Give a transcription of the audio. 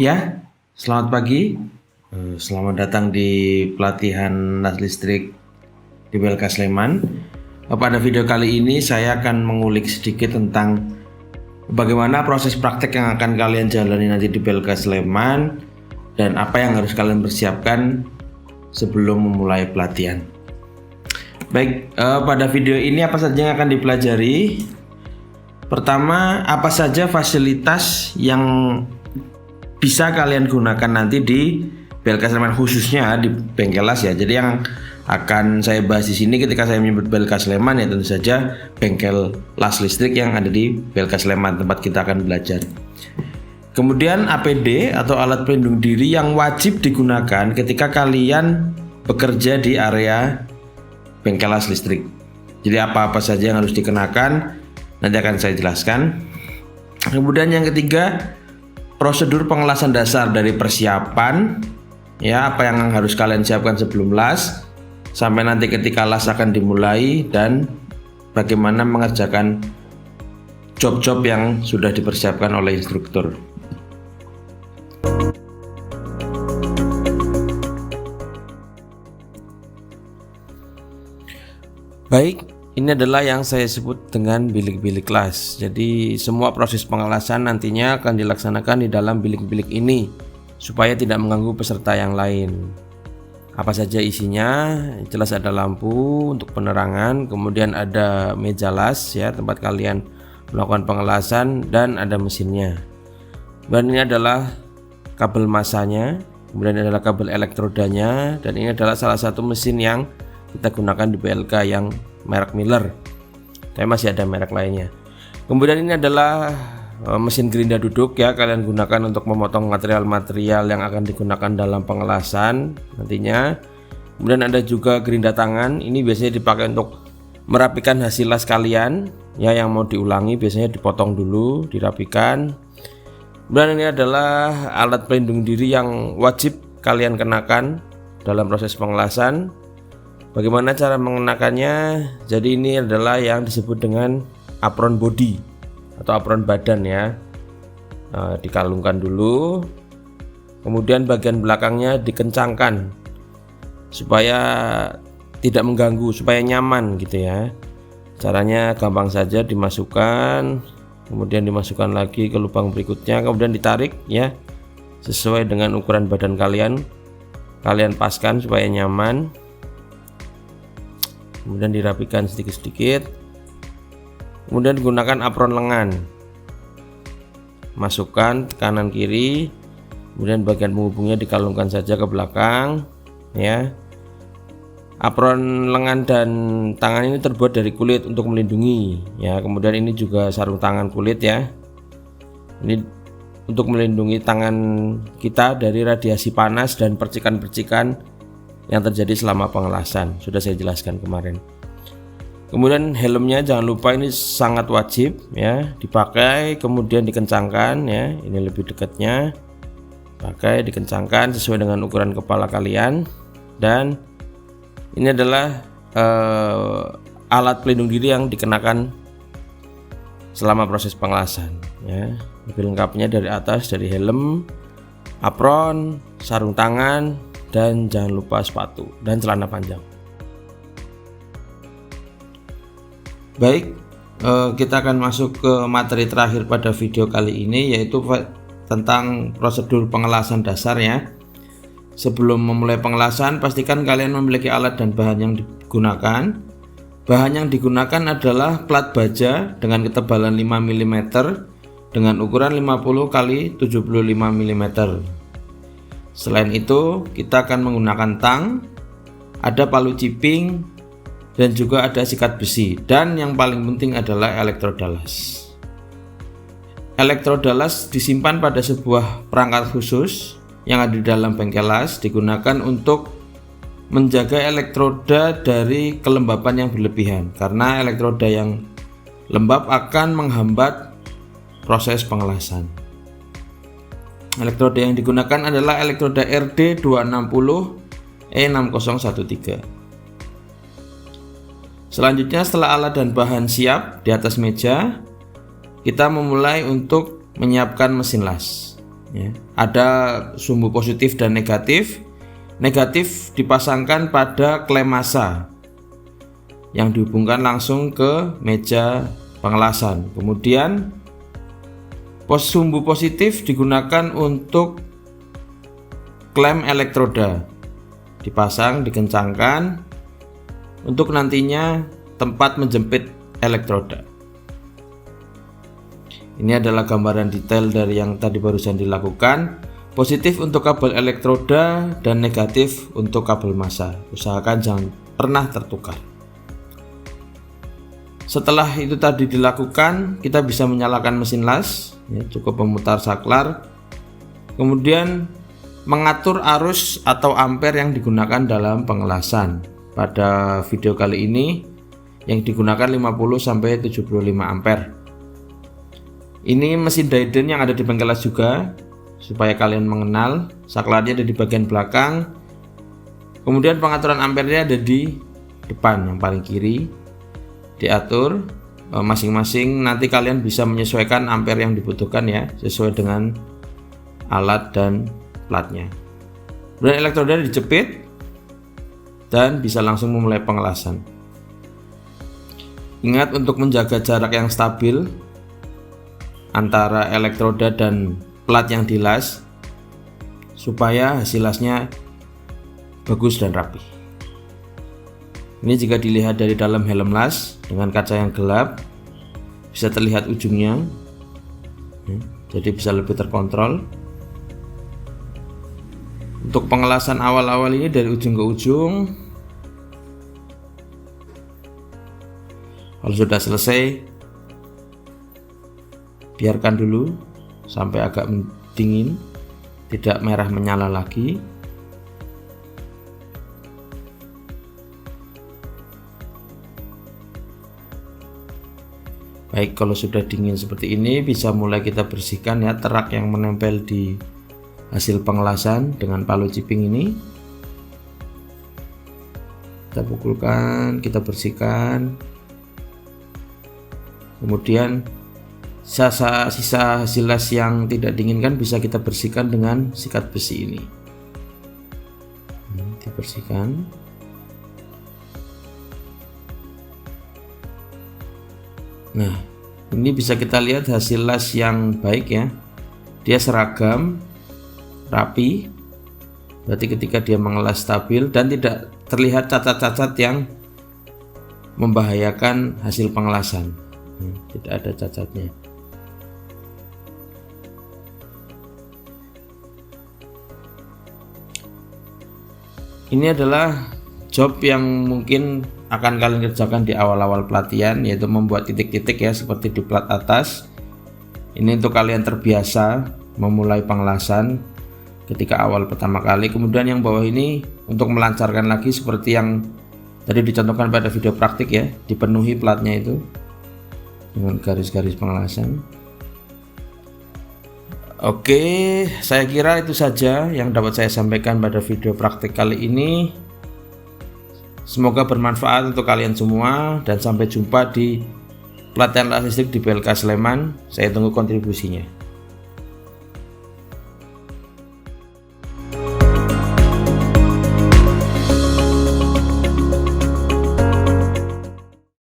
Ya, selamat pagi. Selamat datang di pelatihan las listrik di BLK Sleman. Pada video kali ini saya akan mengulik sedikit tentang bagaimana proses praktek yang akan kalian jalani nanti di BLK Sleman dan apa yang harus kalian persiapkan sebelum memulai pelatihan. Baik, pada video ini apa saja yang akan dipelajari? Pertama, apa saja fasilitas yang bisa kalian gunakan nanti di BLK Sleman, khususnya di bengkel las ya. Jadi yang akan saya bahas di sini ketika saya menyebut BLK Sleman ya tentu saja bengkel las listrik yang ada di BLK Sleman tempat kita akan belajar. Kemudian APD atau alat pelindung diri yang wajib digunakan ketika kalian bekerja di area bengkel las listrik. Jadi apa-apa saja yang harus dikenakan nanti akan saya jelaskan. Kemudian yang ketiga, prosedur pengelasan dasar dari persiapan ya, apa yang harus kalian siapkan sebelum las sampai nanti ketika las akan dimulai dan bagaimana mengerjakan job-job yang sudah dipersiapkan oleh instruktur. Baik, ini adalah yang saya sebut dengan bilik-bilik las. Jadi semua proses pengelasan nantinya akan dilaksanakan di dalam bilik-bilik ini supaya tidak mengganggu peserta yang lain. Apa saja isinya? Jelas ada lampu untuk penerangan, kemudian ada meja las ya tempat kalian melakukan pengelasan dan ada mesinnya. Dan ini adalah kabel masanya, kemudian adalah kabel elektrodanya, dan ini adalah salah satu mesin yang kita gunakan di BLK yang merek Miller, tapi masih ada merek lainnya. Kemudian ini adalah mesin gerinda duduk ya, kalian gunakan untuk memotong material-material yang akan digunakan dalam pengelasan nantinya. Kemudian ada juga gerinda tangan, ini biasanya dipakai untuk merapikan hasil las kalian ya, yang mau diulangi biasanya dipotong dulu, dirapikan. Kemudian ini adalah alat pelindung diri yang wajib kalian kenakan dalam proses pengelasan. Bagaimana cara mengenakannya? Jadi ini adalah yang disebut dengan apron body atau apron badan ya. Dikalungkan dulu, kemudian bagian belakangnya dikencangkan supaya tidak mengganggu, supaya nyaman gitu ya. Caranya gampang saja, dimasukkan, kemudian dimasukkan lagi ke lubang berikutnya, kemudian ditarik ya sesuai dengan ukuran badan kalian. Kalian paskan supaya nyaman. Kemudian dirapikan sedikit-sedikit, kemudian gunakan apron lengan, masukkan kanan kiri, kemudian bagian penghubungnya dikalungkan saja ke belakang ya. Apron lengan dan tangan ini terbuat dari kulit untuk melindungi ya, kemudian ini juga sarung tangan kulit ya, ini untuk melindungi tangan kita dari radiasi panas dan percikan-percikan yang terjadi selama pengelasan, sudah saya jelaskan kemarin. Kemudian helmnya jangan lupa, ini sangat wajib ya dipakai, kemudian dikencangkan ya, ini lebih dekatnya, pakai dikencangkan sesuai dengan ukuran kepala kalian. Dan ini adalah alat pelindung diri yang dikenakan selama proses pengelasan ya, lebih lengkapnya dari atas, dari helm, apron, sarung tangan, dan jangan lupa sepatu dan celana panjang. Baik, kita akan masuk ke materi terakhir pada video kali ini, yaitu tentang prosedur pengelasan dasar ya. Sebelum memulai pengelasan, pastikan kalian memiliki alat dan bahan yang digunakan. Bahan yang digunakan adalah plat baja dengan ketebalan 5 mm dengan ukuran 50 x 75 mm. Selain itu, kita akan menggunakan tang, ada palu ciping, dan juga ada sikat besi. Dan yang paling penting adalah elektroda las. Elektroda las disimpan pada sebuah perangkat khusus yang ada di dalam bengkel las, digunakan untuk menjaga elektroda dari kelembapan yang berlebihan, karena elektroda yang lembab akan menghambat proses pengelasan. Elektroda yang digunakan adalah elektroda RD260E6013. Selanjutnya, setelah alat dan bahan siap di atas meja, kita memulai untuk menyiapkan mesin las. ya. Ada sumbu positif dan negatif. Negatif dipasangkan pada klem massa yang dihubungkan langsung ke meja pengelasan. Kemudian sumbu positif digunakan untuk klem elektroda, dipasang, dikencangkan untuk nantinya tempat menjepit elektroda. Ini adalah gambaran detail dari yang tadi barusan dilakukan. Positif untuk kabel elektroda dan negatif untuk kabel massa. Usahakan jangan pernah tertukar. Setelah itu tadi dilakukan, kita bisa menyalakan mesin las, ya, cukup memutar saklar, kemudian mengatur arus atau ampere yang digunakan dalam pengelasan. Pada video kali ini yang digunakan 50-75 ampere. Ini mesin Dayden yang ada di bengkel las juga, supaya kalian mengenal. Saklarnya ada di bagian belakang, kemudian pengaturan ampernya ada di depan yang paling kiri. Diatur masing-masing, nanti kalian bisa menyesuaikan ampere yang dibutuhkan ya, sesuai dengan alat dan platnya. Kemudian elektroda dijepit dan bisa langsung memulai pengelasan. Ingat untuk menjaga jarak yang stabil antara elektroda dan plat yang dilas supaya hasil lasnya bagus dan rapi. Ini jika dilihat dari dalam helm las dengan kaca yang gelap, bisa terlihat ujungnya, jadi bisa lebih terkontrol. Untuk pengelasan awal-awal ini dari ujung ke ujung, kalau sudah selesai, biarkan dulu sampai agak dingin, tidak merah menyala lagi. Baik, kalau sudah dingin seperti ini, bisa mulai kita bersihkan ya terak yang menempel di hasil pengelasan dengan palu ciping ini. Kita pukulkan, kita bersihkan. Kemudian sisa hasil las yang tidak diinginkan bisa kita bersihkan dengan sikat besi ini. Dibersihkan. Nah, ini bisa kita lihat hasil las yang baik ya. Dia seragam, rapi. Berarti ketika dia mengelas stabil dan tidak terlihat cacat-cacat yang membahayakan hasil pengelasan. Tidak ada cacatnya. Ini adalah job yang mungkin akan kalian kerjakan di awal-awal pelatihan, yaitu membuat titik-titik ya seperti di plat atas. Ini untuk kalian terbiasa memulai pengelasan ketika awal pertama kali. Kemudian yang bawah ini untuk melancarkan lagi seperti yang tadi dicontohkan pada video praktik ya, dipenuhi platnya itu dengan garis-garis pengelasan. Oke, saya kira itu saja yang dapat saya sampaikan pada video praktik kali ini. Semoga bermanfaat untuk kalian semua dan sampai jumpa di pelatihan las listrik di PLK Sleman. Saya tunggu kontribusinya.